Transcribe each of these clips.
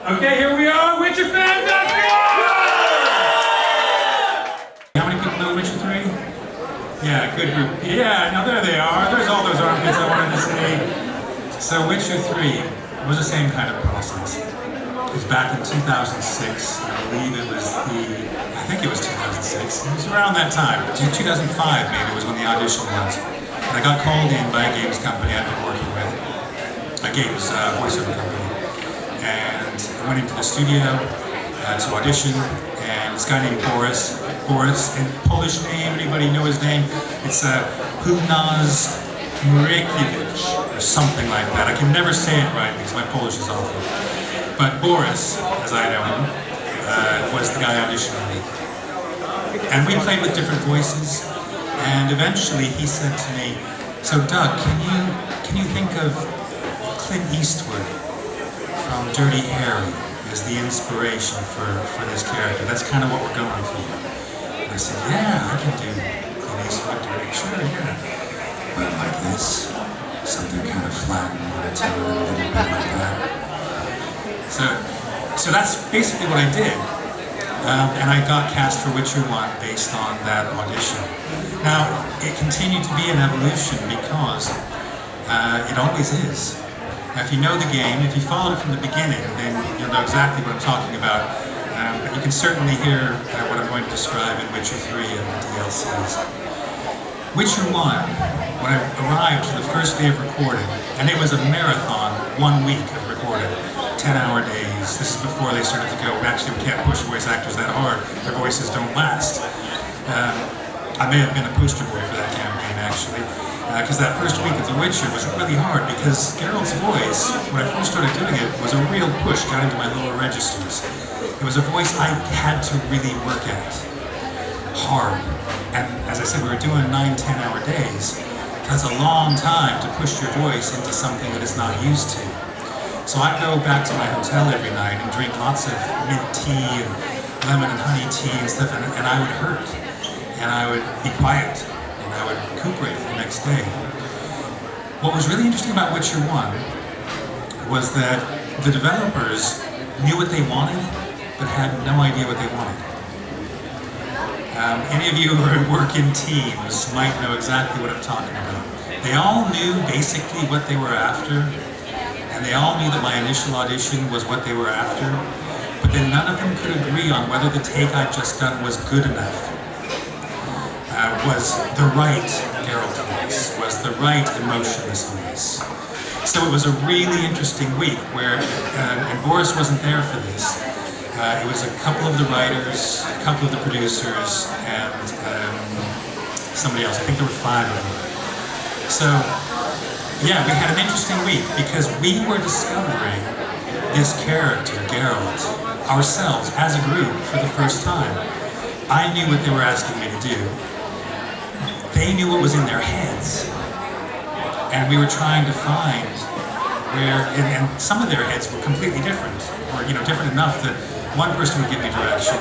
Okay, here we are, Witcher fans, let's go! How many people know Witcher 3? Yeah, good group. Yeah, now there they are. There's all those armpits I wanted to say. So Witcher 3 was the same kind of process. It was back in 2006. I believe it was I think it was 2006. It was around that time. 2005 maybe was when the audition was. And I got called in by a games company I've been working with. A games voiceover company. And I went into the studio to audition, and this guy named Boris, in Polish name, anybody know his name? It's Hunas Murekiewicz, or something like that. I can never say it right because my Polish is awful. But Boris, as I know him, was the guy auditioning me. And we played with different voices, and eventually he said to me, "So Doug, can you think of Clint Eastwood from Dirty Harry as the inspiration for this character? That's kind of what we're going for." And I said, "Yeah, I can do Clint Eastwood, Dirty, sure, yeah. But like this, something kind of flat and monotone, a little bit like that." So that's basically what I did. And I got cast for Witcher 1 based on that audition. Now, it continued to be an evolution because it always is. Now, if you know the game, if you followed it from the beginning, then you'll know exactly what I'm talking about. But you can certainly hear what I'm going to describe in Witcher 3 and the DLCs. Witcher 1, when I arrived for the first day of recording, and it was a marathon, 1 week of recording, 10-hour days. This is before they started to go, actually we can't push voice actors that hard, their voices don't last. I may have been a poster boy for that campaign actually. Because that first week of The Witcher was really hard because Geralt's voice, when I first started doing it, was a real push down into my lower registers. It was a voice I had to really work at, hard. And as I said, we were doing 9-10-hour days. That's a long time to push your voice into something that it's not used to. So I'd go back to my hotel every night and drink lots of mint tea and lemon and honey tea and stuff, and I would hurt. And I would be quiet. I would recuperate for the next day. What was really interesting about Witcher 1 was that the developers knew what they wanted, but had no idea what they wanted. Any of you who work in teams might know exactly what I'm talking about. They all knew basically what they were after, and they all knew that my initial audition was what they were after, but then none of them could agree on whether the take I'd just done was good enough. Was the right Geralt voice, was the right emotionless voice. So it was a really interesting week where, and Boris wasn't there for this, it was a couple of the writers, a couple of the producers, and somebody else. I think there were 5 of them. So, yeah, we had an interesting week because we were discovering this character, Geralt, ourselves as a group for the first time. I knew what they were asking me to do. They knew what was in their heads, and we were trying to find where, and some of their heads were completely different, or different enough that one person would give me direction,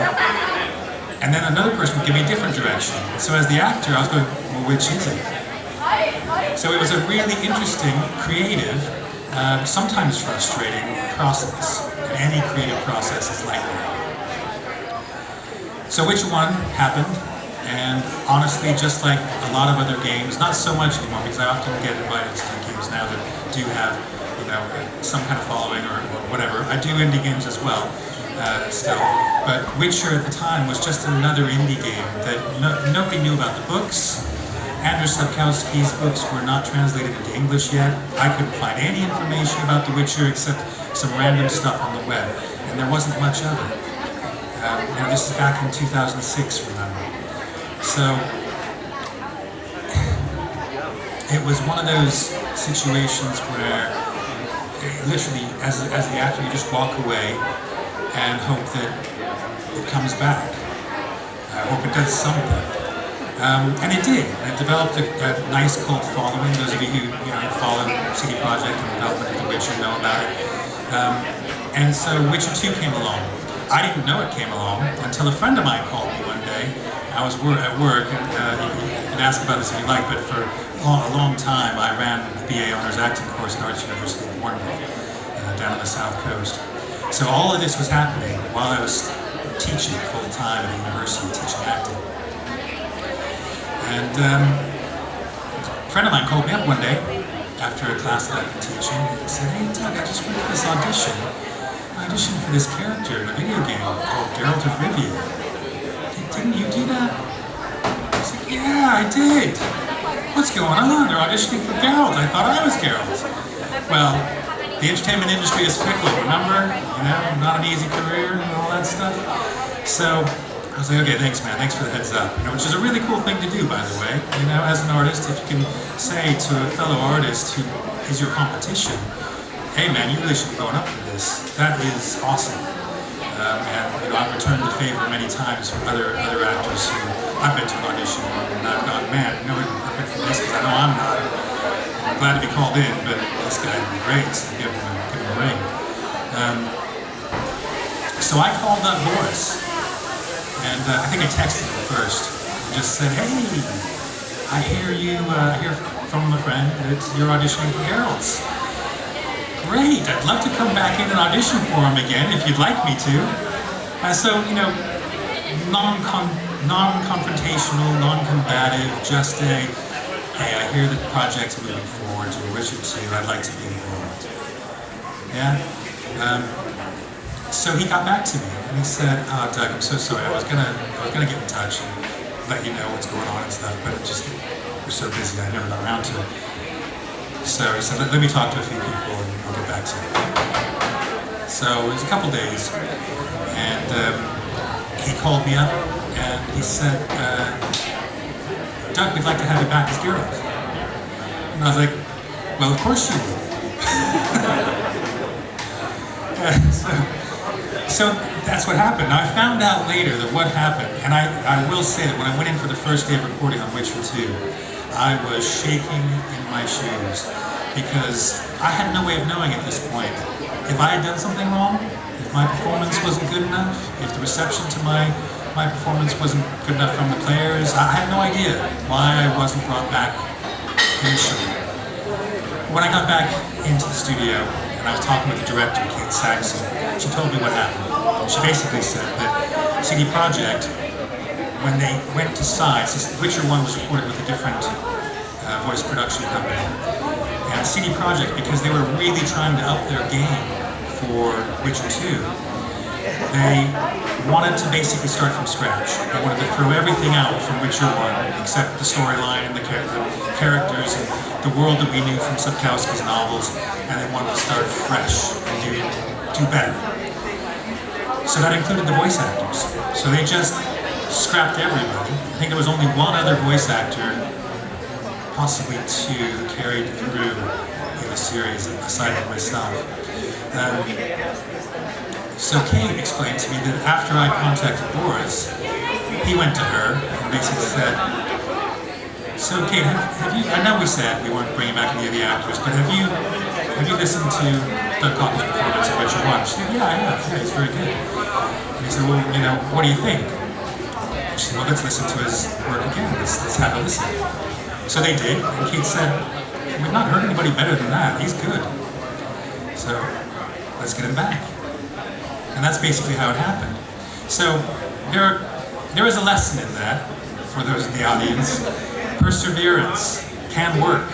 and then another person would give me a different direction. So as the actor, I was going, well, which is it? So it was a really interesting, creative, sometimes frustrating process, and any creative process is like that. So Witcher 1 happened. And honestly, just like a lot of other games, not so much anymore because I often get invited to games now that do have, some kind of following or whatever. I do indie games as well, still. But Witcher at the time was just another indie game that nobody knew about the books. Andrew Sapkowski's books were not translated into English yet. I couldn't find any information about The Witcher except some random stuff on the web, and there wasn't much of it. This is back in 2006, remember? So, it was one of those situations where, literally, as the actor, you just walk away and hope that it comes back. I hope it does something. And it did. It developed a nice cult following. Those of you who follow CD Projekt and the development of The Witcher know about it. And so Witcher 2 came along. I didn't know it came along until a friend of mine called me one day. I was at work, and you can ask about this if you like, but for a long time I ran the BA Honors Acting course at Arts University of Bournemouth, down on the South Coast. So all of this was happening while I was teaching full-time at a university, teaching acting. And a friend of mine called me up one day after a class that I'd been teaching and said, "Hey Doug, I just went to this audition. I auditioned for this character in a video game called Geralt of Rivia. Didn't you do that?" I said, "Yeah, I did. What's going on? They're auditioning for Geralt. I thought I was Geralt." Well, the entertainment industry is fickle, remember? You know, not an easy career and all that stuff. So I was like, "Okay, thanks man, thanks for the heads up." You know, which is a really cool thing to do, by the way. You know, as an artist, if you can say to a fellow artist who is your competition, "Hey man, you really should be going up for this," that is awesome. And you know, I've returned the favor many times from other actors who I've been to an audition and I've gone, "Man, you know, we're perfect for this," because I know I'm not. I'm glad to be called in, but this guy would be great, so give him a ring. So I called up Boris, and I think I texted him first, and just said, "Hey, I hear from a friend that you're auditioning for Geralts. Great, I'd love to come back in and audition for him again if you'd like me to." So, you know, non-confrontational, non-combative, just a, "Hey, I hear that the project's moving forward to Witcher 2, I'd like to be involved." Yeah? So he got back to me and he said, "Oh, Doug, I'm so sorry, I was gonna get in touch and let you know what's going on and stuff, but it just, we're so busy, I never got around to it." So he said, let me talk to a few people and I'll get back to you." So it was a couple days, and he called me up and he said, "Doug, we'd like to have you back as Geralt." And I was like, "Well, of course you would." So that's what happened. Now I found out later that what happened, and I will say that when I went in for the first day of recording on Witcher 2, I was shaking in my shoes because I had no way of knowing at this point if I had done something wrong, if my performance wasn't good enough, if the reception to my performance wasn't good enough from the players. I had no idea why I wasn't brought back initially. When I got back into the studio and I was talking with the director, Kate Saxon, she told me what happened. She basically said that CD Projekt, when they went to size, Witcher 1 was recorded with a different voice production company, and CD Projekt, because they were really trying to up their game for Witcher 2, they wanted to basically start from scratch. They wanted to throw everything out from Witcher 1, except the storyline and the characters and the world that we knew from Sapkowski's novels, and they wanted to start fresh and do better. So that included the voice actors. So they just scrapped everybody. I think there was only one other voice actor, possibly two, who carried through in the series, aside from myself. So Kate explained to me that after I contacted Boris, he went to her and basically said, "So Kate, have you? I know we said we weren't bringing back any of the actors, but have you listened to Doug Cockle's performance in Witcher 1?" She said, "Yeah, I have. Yeah, he's very good." And he said, "Well, you know, what do you think?" She said, "Well, let's listen to his work again. Let's have a listen." So they did, and Kate said, "We've not heard anybody better than that. He's good. So let's get him back." And that's basically how it happened. So there is a lesson in that for those in the audience. Perseverance can work.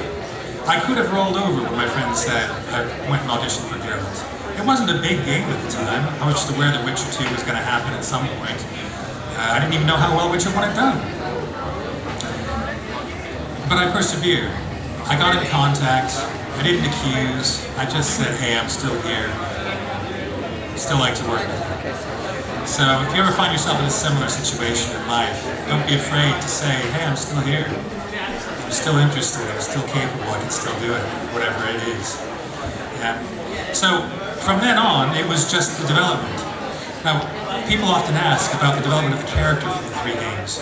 I could have rolled over when my friend said I went and auditioned for Geralt. It wasn't a big game at the time. I was just aware that Witcher 2 was going to happen at some point. I didn't even know how well Witcher 1 had done. But I persevered. I got in contact. I didn't accuse. I just said, "Hey, I'm still here. Still like to work with you." So if you ever find yourself in a similar situation in life, don't be afraid to say, "Hey, I'm still here. I'm still interested. I'm still capable. I can still do it, whatever it is." Yeah. So from then on, it was just the development. Now, people often ask about the development of the character for the 3 games.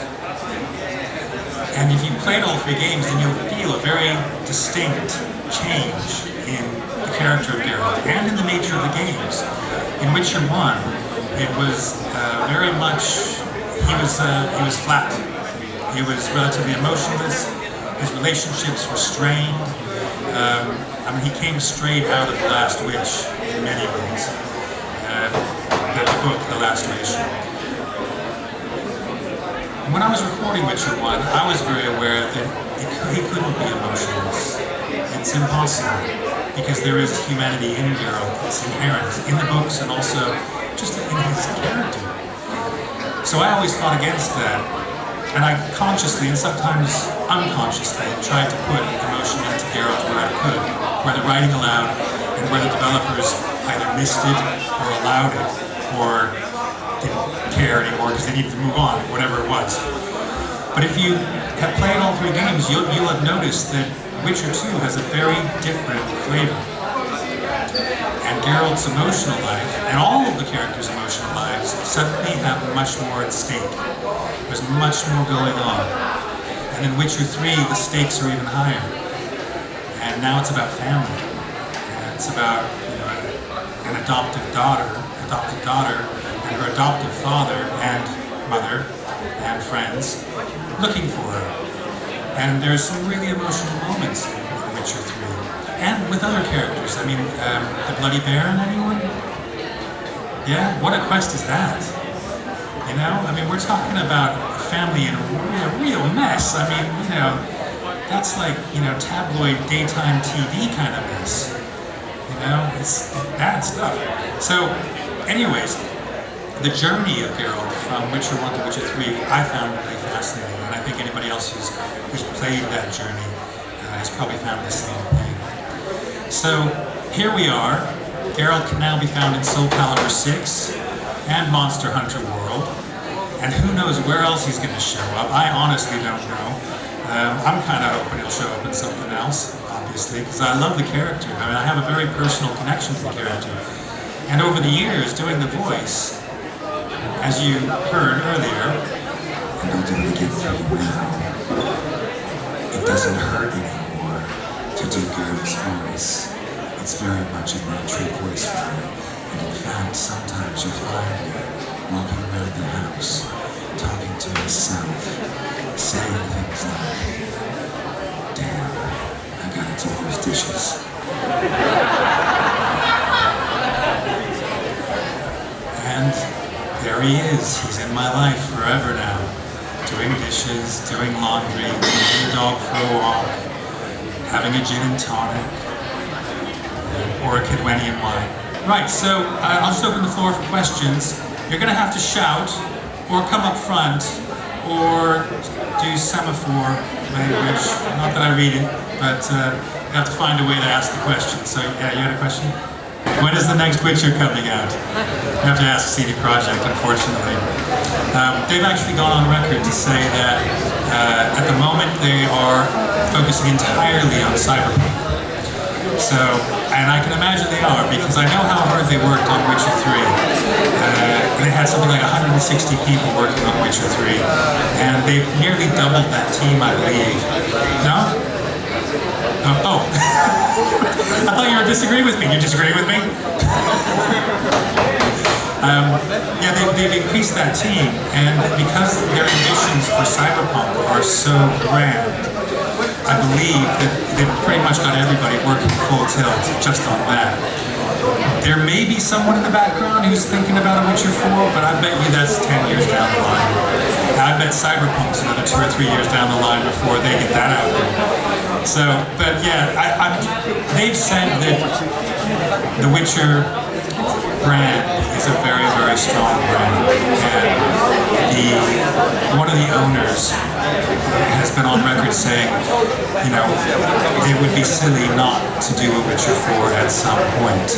And if you've played all 3 games, then you'll feel a very distinct change in the character of Geralt and in the nature of the games. In Witcher 1, it was very much, he was flat. He was relatively emotionless. His relationships were strained. I mean, he came straight out of The Last Wish in many ways. book, the last issue. And when I was recording Witcher 1, I was very aware that he couldn't be emotionless. It's impossible, because there is humanity in Geralt. It's inherent in the books and also just in his character. So I always fought against that. And I consciously, and sometimes unconsciously, tried to put emotion into Geralt where I could, where the writing allowed, and where the developers either missed it, or allowed it, or didn't care anymore because they needed to move on, whatever it was. But if you have played all three games, you'll have noticed that Witcher 2 has a very different flavor. And Geralt's emotional life, and all of the characters' emotional lives, suddenly have much more at stake. There's much more going on. And in Witcher 3, the stakes are even higher. And now it's about family. And it's about, an adoptive daughter, and her adoptive father and mother and friends looking for her. And there's some really emotional moments in Witcher 3. And with other characters. I mean, the Bloody Baron, anyone? Yeah? What a quest is that? I mean, we're talking about a family in a real mess. I mean, that's like, tabloid daytime TV kind of mess. It's bad stuff. So, anyways, the journey of Geralt from Witcher 1 to Witcher 3, I found really fascinating. And I think anybody else who's played that journey has probably found the same thing. So, here we are. Geralt can now be found in SoulCalibur 6 and Monster Hunter World. And who knows where else he's going to show up. I honestly don't know. I'm kind of hoping he'll show up in something else, obviously, because I love the character. I mean, I have a very personal connection to the character. And over the years, doing the voice, as you heard earlier, and I'll do it again for you now, it doesn't hurt anymore to do Geralt's voice. It's very much a natural voice for me. And in fact, sometimes you'll find me walking around the house, talking to myself, saying things like, "Damn, I gotta do those dishes." And there he is. He's in my life forever now. Doing dishes, doing laundry, taking the dog for a walk, having a gin and tonic, or a Kidwenian wine. Right, so I'll just open the floor for questions. You're going to have to shout, or come up front, or do semaphore language. Not that I read it, but you have to find a way to ask the question. So, yeah, you had a question? When is the next Witcher coming out? You have to ask CD Projekt, unfortunately. They've actually gone on record to say that at the moment they are focusing entirely on Cyberpunk. So, and I can imagine they are, because I know how hard they worked on Witcher 3. They had something like 160 people working on Witcher 3, and they've nearly doubled that team, I believe. No? Oh. I thought you were disagreeing with me. You disagree with me? Yeah, they've increased that team, and because their ambitions for Cyberpunk are so grand, I believe that they've pretty much got everybody working full tilt just on that. There may be someone in the background who's thinking about a Witcher 4, but I bet you that's 10 years down the line. I bet Cyberpunk's another 2 or 3 years down the line before they get that out there. So, but yeah, they've said that the Witcher brand is a very, very strong brand, and one of the owners has been on record saying, it would be silly not to do a Witcher 4 at some point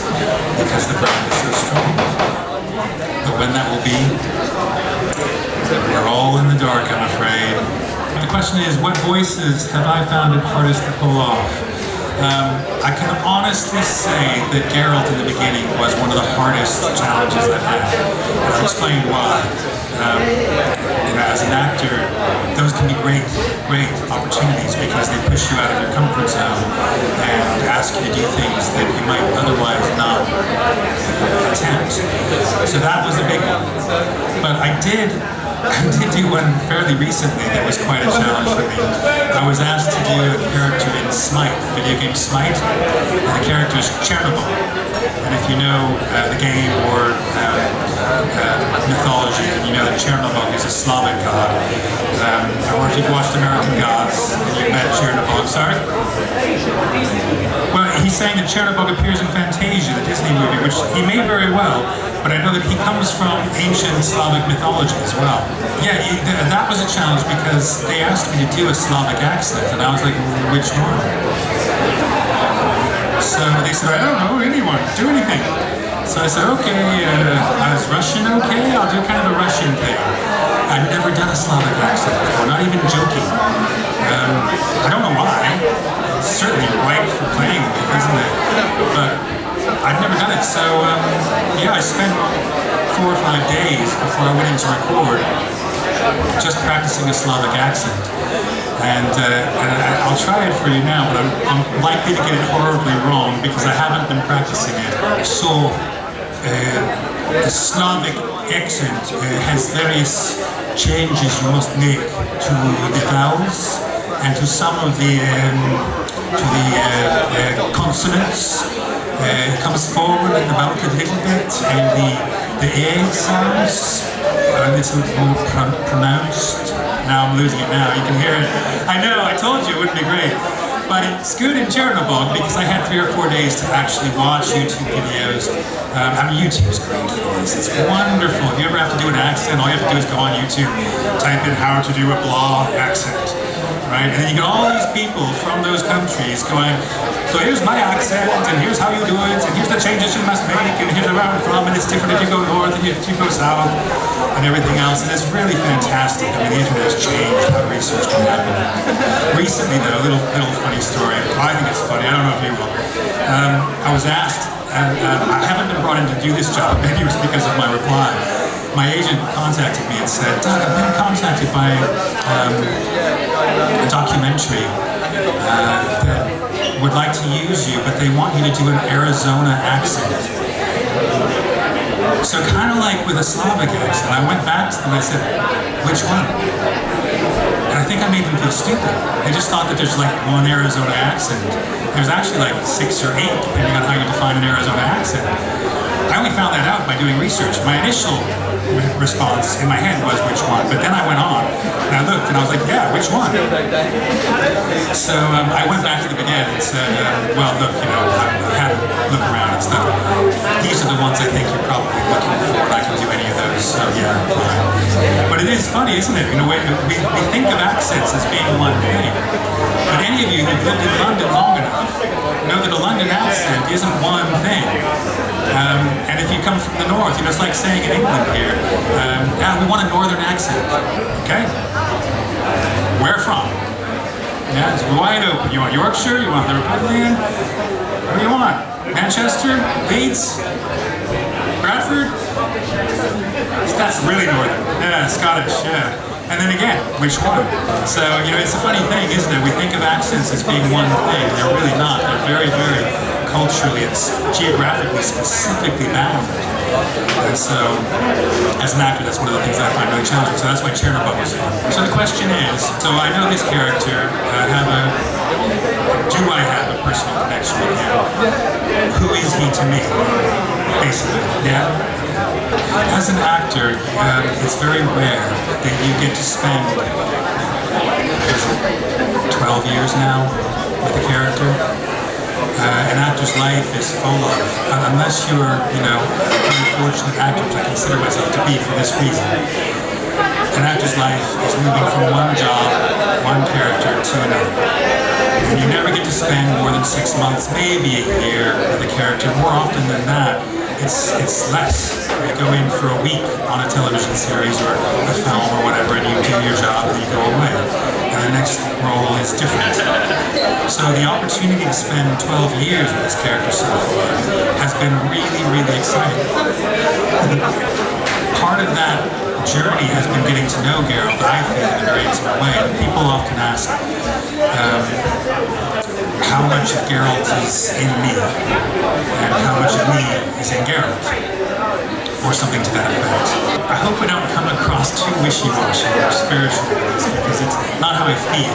because the brand is so strong. But when that will be, we're all in the dark, I'm afraid. The question is, what voices have I found it hardest to pull off? I can honestly say that Geralt in the beginning was one of the hardest challenges I've had. And I'll explain why. As an actor, those can be great opportunities because they push you out of your comfort zone and ask you to do things that you might otherwise not attempt. So that was a big one. But I did do one fairly recently that was quite a challenge for me. I was asked to do a character in Smite, the video game Smite, and the character is Chernobyl. And if you know the game or Slavic god. Or if you've watched American Gods and you've met Chernobog. Sorry? Well, he's saying that Chernobog appears in Fantasia, the Disney movie, which he may very well, but I know that he comes from ancient Slavic mythology as well. Yeah, that was a challenge because they asked me to do a Slavic accent, and I was like, which one? So they said, I don't know, anyone, do anything. So I said, okay, is Russian okay? I'll do kind of a Russian thing. I've never done a Slavic accent before, not even joking. I don't know why. It's certainly ripe for playing with, isn't it? But I've never done it, so yeah, I spent 4 or 5 days before I went in to record just practicing a Slavic accent. And I'll try it for you now, but I'm likely to get it horribly wrong because I haven't been practicing it. So, the Slavic accent has various changes you must make to the vowels and to some of the consonants. It comes forward and about a little bit, and the A sounds are a little more pronounced. Now I'm losing it now, you can hear it. I know, I told you it wouldn't be great. But it's good in Chernobog because I had 3 or 4 days to actually watch YouTube videos. YouTube's great for this. It's wonderful. If you ever have to do an accent, all you have to do is go on YouTube, type in how to do a blah accent. Right? And then you get all these people from those countries going, so here's my accent, and here's how you do it, and here's the changes you must make, and here's where I'm from, and it's different if you go north and if you go south, and everything else. And it's really fantastic. I mean, the internet has changed how research can happen. Recently, though, a little funny story. I think it's funny. I don't know if you will. I was asked, and I haven't been brought in to do this job. Maybe it was because of my reply. My agent contacted me and said, Doug, I've been contacted by a documentary that would like to use you, but they want you to do an Arizona accent. So kind of like with a Slavic accent, I went back to them and I said, which one? And I think I made them feel stupid. They just thought that there's like one Arizona accent. There's actually like 6 or 8, depending on how you define an Arizona accent. I only found that out by doing research. My initial response in my head was which one, but then I went on and I looked and I was like, yeah, which one? So I went back to the beginning and said, well, look, I had to look around and stuff. These are the ones I think you're probably looking for, and I can do any of those, so yeah, fine. But it is funny, isn't it? We think of accents as being one thing, but any of you who've lived in London long enough know that a London accent isn't one thing. And if you come from the north, it's like saying in England here, we want a northern accent, okay? Where from? Yeah, it's wide open. You want Yorkshire? You want the Republican? What do you want? Manchester? Leeds? Bradford? That's really northern. Yeah, Scottish, yeah. And then again, which one? So, it's a funny thing, isn't it? We think of accents as being one thing. They're really not. They're very, very culturally and geographically specifically bound. And so, as an actor, that's one of the things that I find really challenging. So that's why Chernobog was fun. So the question is, so I know this character, do I have a personal connection with him? Who is he to me? Basically, yeah? As an actor, it's very rare that you get to spend 12 years now with a character. An actor's life is full of, unless you're, an unfortunate actor, which I consider myself to be for this reason, an actor's life is moving from one job, one character to another. And you never get to spend more than 6 months, maybe a year with a character. More often than that, it's less. You go in for a week on a television series or a film or whatever, and you do your job and you go away. And the next role is different. So the opportunity to spend 12 years with this character so far has been really, really exciting. Part of that journey has been getting to know Geralt, I feel, in a very intimate way. And people often ask how much of Geralt is in me and how much of me is in Geralt, or something to that effect. I hope we don't come across too wishy-washy or spiritual with this, because it's not how I feel,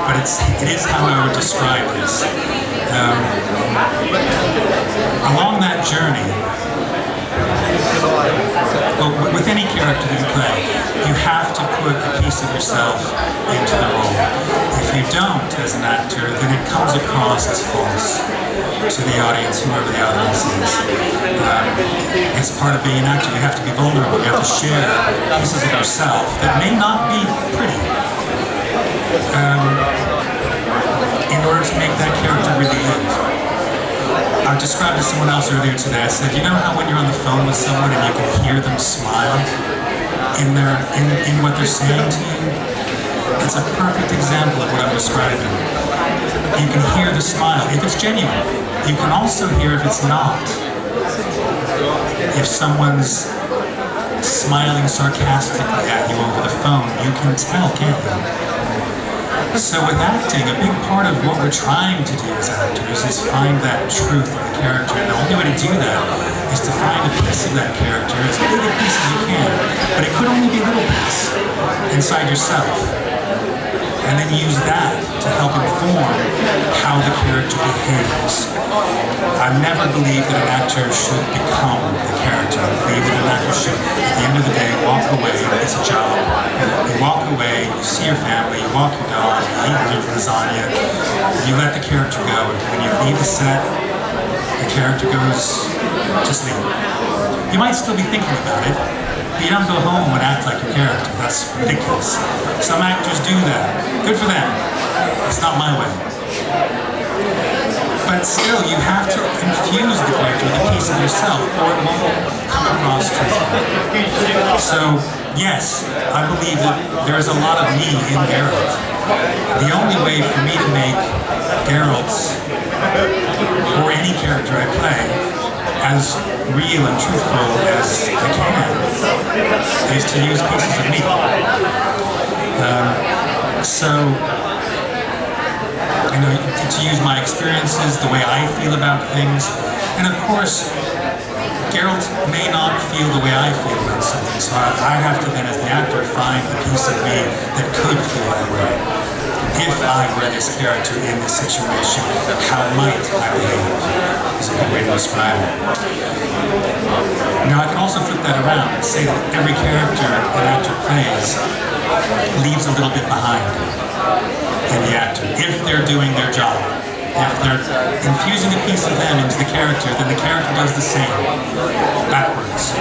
but it is how I would describe this. Along that journey, with any character that you play, you have to of yourself into the role. If you don't, as an actor, then it comes across as false to the audience, whoever the audience is. It's part of being an actor. You have to be vulnerable. You have to share pieces of yourself that may not be pretty in order to make that character really live. I described to someone else earlier today, I said, you know how when you're on the phone with someone and you can hear them smile in what they're saying to you? It's a perfect example of what I'm describing. You can hear the smile, if it's genuine. You can also hear if it's not. If someone's smiling sarcastically at you over the phone, you can tell, can't you? So with acting, a big part of what we're trying to do as actors is find that truth of the character. And the only way to do that is to find a piece of that character, as big a piece as you can, but it could only be a little piece inside yourself. And then use that to help inform how the character behaves. I never believed that an actor should become the character. I believe that an actor should, at the end of the day, walk away. It's a job. You walk away, you see your family, you walk your dog, you eat your lasagna, you let the character go. And when you leave the set, the character goes to sleep. You might still be thinking about it, but you don't go home and act like your character. That's ridiculous. Some actors do that. Good for them. It's not my way. But still, you have to infuse the character with a piece of yourself, or it won't come across truthfully. So, yes, I believe that there is a lot of me in Geralt. The only way for me to make Geralts, or any character I play, as real and truthful as I can, is to use pieces of me. You know, to use my experiences, the way I feel about things, and of course, Geralt may not feel the way I feel about something, so I have to then, as the actor, find the piece of me that could feel that way. If I were this character in this situation, how might I behave? Is a good way to describe it. Now, I can also flip that around and say that every character an actor plays leaves a little bit behind in the actor, if they're doing their job. If they're infusing a piece of them into the character, then the character does the same, backwards.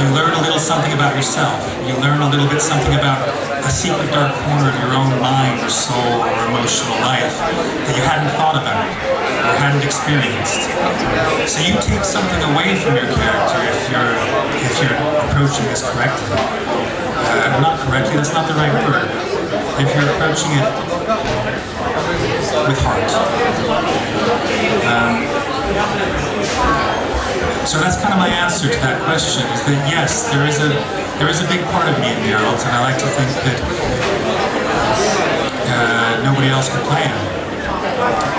You learn a little something about yourself. You learn a little bit something about a secret dark corner of your own mind or soul or emotional life that you hadn't thought about or hadn't experienced. So you take something away from your character if you're approaching this correctly. Not correctly, that's not the right word. If you're approaching it with heart. So that's kind of my answer to that question, is that yes, there is a big part of me in Geralt, and I like to think that nobody else can play him.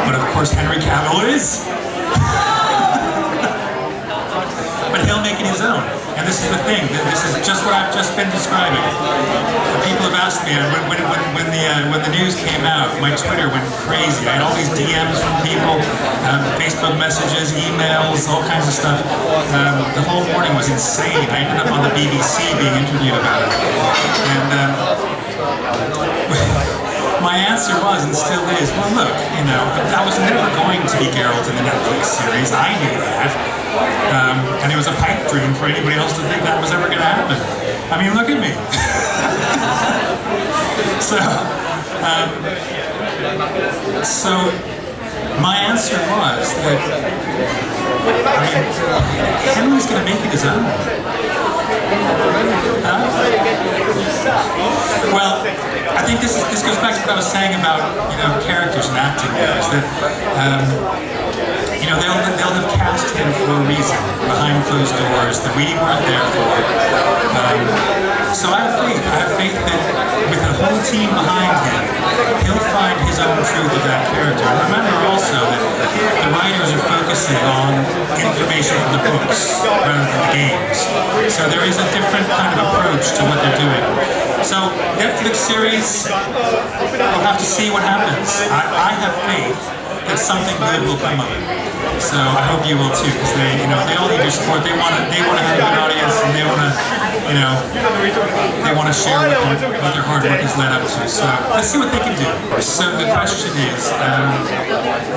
But of course Henry Cavill is. But he'll make it his own. And this is the thing, this is just what I've just been describing. People have asked me, when the news came out, my Twitter went crazy. I had all these DMs from people, Facebook messages, emails, all kinds of stuff. The whole morning was insane. I ended up on the BBC being interviewed about it. And my answer was, and still is, well look, you know, I was never going to be Geralt in the Netflix series. I knew that. And it was a pipe dream for anybody else to think that was ever going to happen. I mean, look at me. So my answer was that, I mean, Henry's going to make it his own. Well, I think this goes back to what I was saying about, you know, characters and acting, is that you know, they'll have cast him for a reason behind closed doors that we weren't there for. So I have faith that with a whole team behind him, he'll find his own truth of that character. And remember also that the writers are focusing on information from the books rather than the games. So there is a different kind of approach to what they're doing. So Netflix series, we'll have to see what happens. I have faith that something good will come of it. So I hope you will too, because they all need your support. They want to have a good audience, and they want to you know, they want to share what their hard work has led up to. So let's see what they can do. So the question is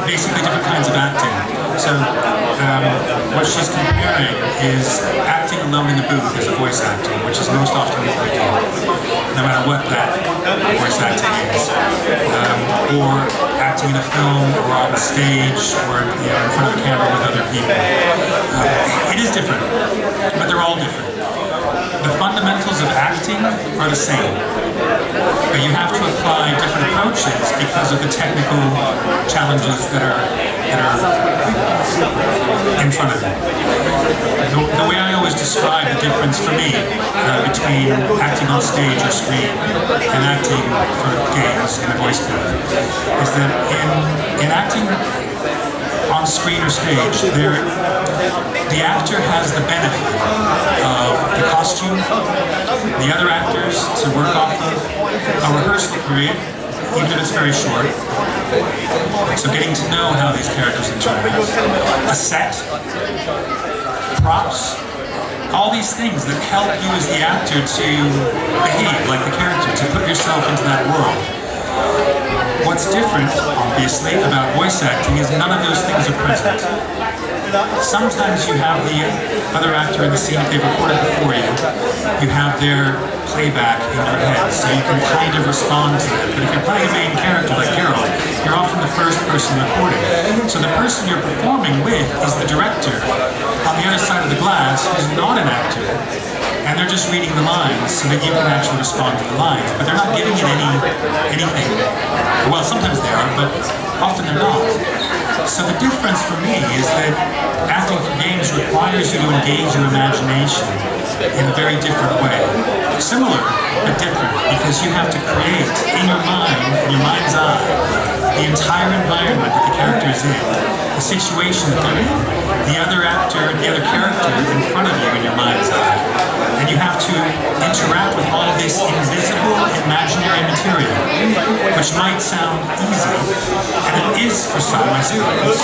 basically different kinds of acting. So what she's comparing is acting alone in the booth as a voice actor, which is most often what we do, no matter what that voice acting is, or acting in a film, or on the stage, or in front of a camera with other people. It is different, but they're all different. The fundamentals of acting are the same, but you have to apply different approaches because of the technical challenges that are in front of you. The way I always describe the difference for me between acting on stage or screen and acting for games in a voice booth is that in acting on screen or stage, the actor has the benefit of the costume, the other actors to work off of, a rehearsal period, even if it's very short. So getting to know how these characters interact, a set, props, all these things that help you as the actor to behave like the character, to put yourself into that world. What's different, obviously, about voice acting is none of those things are present. Sometimes you have the other actor in the scene that they've recorded before you. You have their playback in your head, so you can kind of respond to it. But if you're playing a main character like Geralt, you're often the first person recording. So the person you're performing with is the director on the other side of the glass who's not an actor. And they're just reading the lines so that you can actually respond to the lines. But they're not giving it anything. Well, sometimes they are, but often they're not. So the difference for me is that acting for games requires you to engage your imagination in a very different way. Similar, but different, because you have to create in your mind, in your mind's eye, the entire environment that the character is in, the situation that they're in, the other actor, the other character in front of you in your mind's eye. And you have to interact with all of this invisible, imaginary material, which might sound easy, and it is for some, I suppose,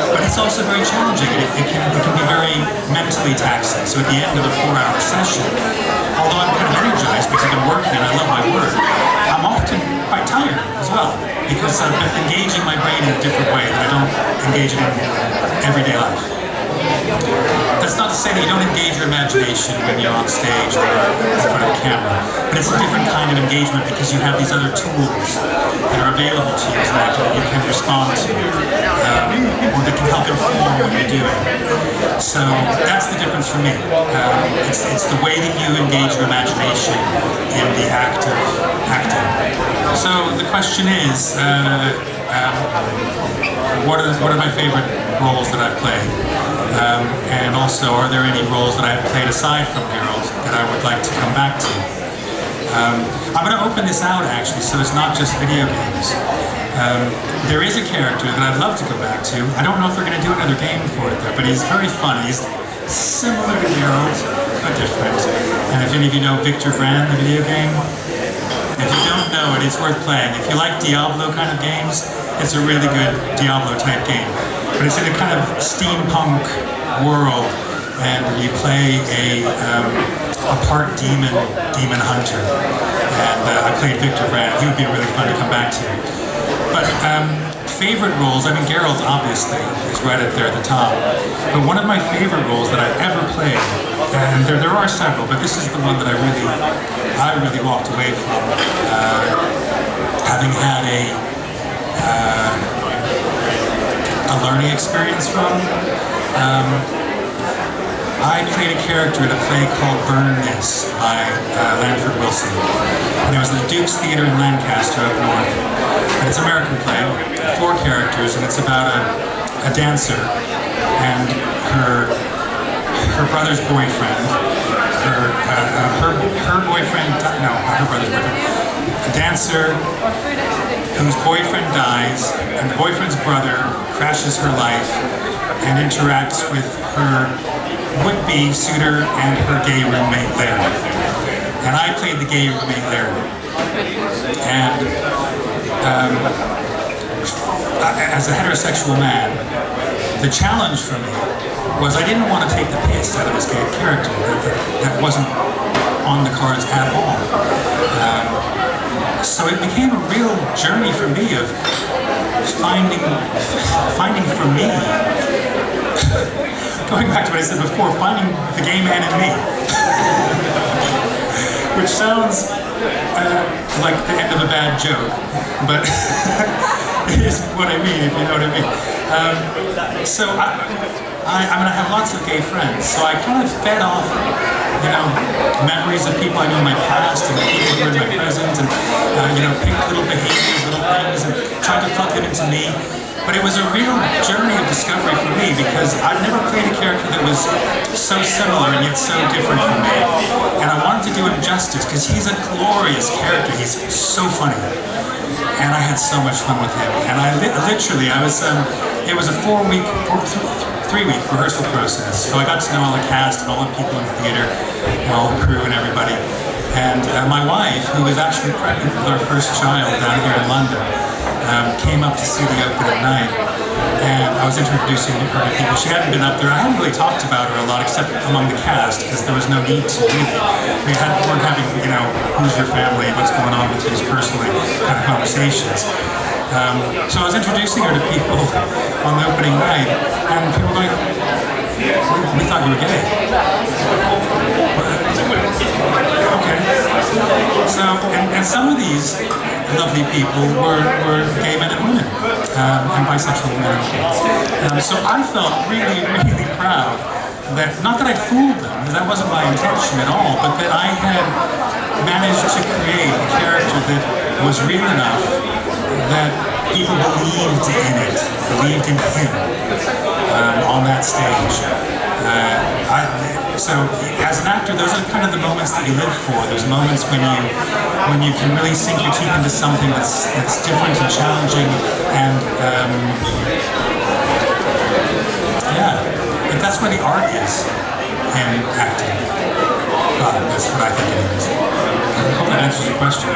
but it's also very challenging. It can be very mentally taxing. So at the end of a 4-hour session, although I'm kind of energized because I've been working and I love my work, I'm often quite tired as well, because I've been engaging my brain in a different way that I don't engage it in everyday life. That's not to say that you don't engage your imagination when you're on stage or in front of a camera, but it's a different kind of engagement because you have these other tools that are available to you as an actor that you can respond to, or that can help inform what you're doing. So that's the difference for me. It's the way that you engage your imagination in the act of acting. So the question is, what are my favorite roles that I've played? And also, are there any roles that I've played aside from Geralt that I would like to come back to? I'm going to open this out actually, so it's not just video games. There is a character that I'd love to go back to. I don't know if they're going to do another game for it though, but he's very fun. He's similar to Geralt, but different. And if any of you know Victor Vran, the video game, if you don't know it, it's worth playing. If you like Diablo kind of games, it's a really good Diablo type game. But it's in a kind of steampunk world, and you play a part demon hunter. And I played Victor Vran. He would be really fun to come back to. But favorite roles, I mean Geralt obviously is right up there at the top. But one of my favorite roles that I've ever played, and there are several, but this is the one that I really walked away from, having had a learning experience from. I played a character in a play called Burn This by Lanford Wilson. And it was at the Duke's Theatre in Lancaster up north. And it's an American play, 4 characters, and it's about a dancer and her brother's boyfriend. Her boyfriend, no, not her brother's boyfriend. A dancer whose boyfriend dies, and the boyfriend's brother crashes her life and interacts with her would-be suitor and her gay roommate Larry. And I played the gay roommate Larry. And as a heterosexual man, the challenge for me was I didn't want to take the piss out of this gay character that wasn't on the cards at all. So it became a real journey for me of finding for me, going back to what I said before, finding the gay man in me. Which sounds like the end of a bad joke, but it is what I mean, if you know what I mean. So I mean, I have lots of gay friends, so I kind of fed off, you know, memories of people I knew in my past and people who were in my present, and you know, picked little behaviors, little things, and tried to plug them into me. But it was a real journey of discovery for me because I'd never played a character that was so similar and yet so different from me. And I wanted to do him justice because he's a glorious character. He's so funny. And I had so much fun with him. And I literally, it was a 3-week rehearsal process. So I got to know all the cast and all the people in the theater and all the crew and everybody. And my wife, who was actually pregnant with our first child down here in London, came up to see the opening night, and I was introducing her to people. She hadn't been up there. I hadn't really talked about her a lot except among the cast because there was no need to really. We weren't having, you know, who's your family, what's going on with you personally kind of conversations. So I was introducing her to people on the opening night, and people were like, we thought you were gay. Okay. So, and some of these lovely people were gay men and women, and bisexual men and women. So I felt really, really proud that, not that I fooled them, because that wasn't my intention at all, but that I had managed to create a character that was real enough that people believed in it, believed in him on that stage. So as an actor, those are kind of the moments that you live for. Those moments when you can really sink your teeth into something that's different and challenging, and yeah, I think that's where the art is in acting. That's what I think it is. I hope that answers your question.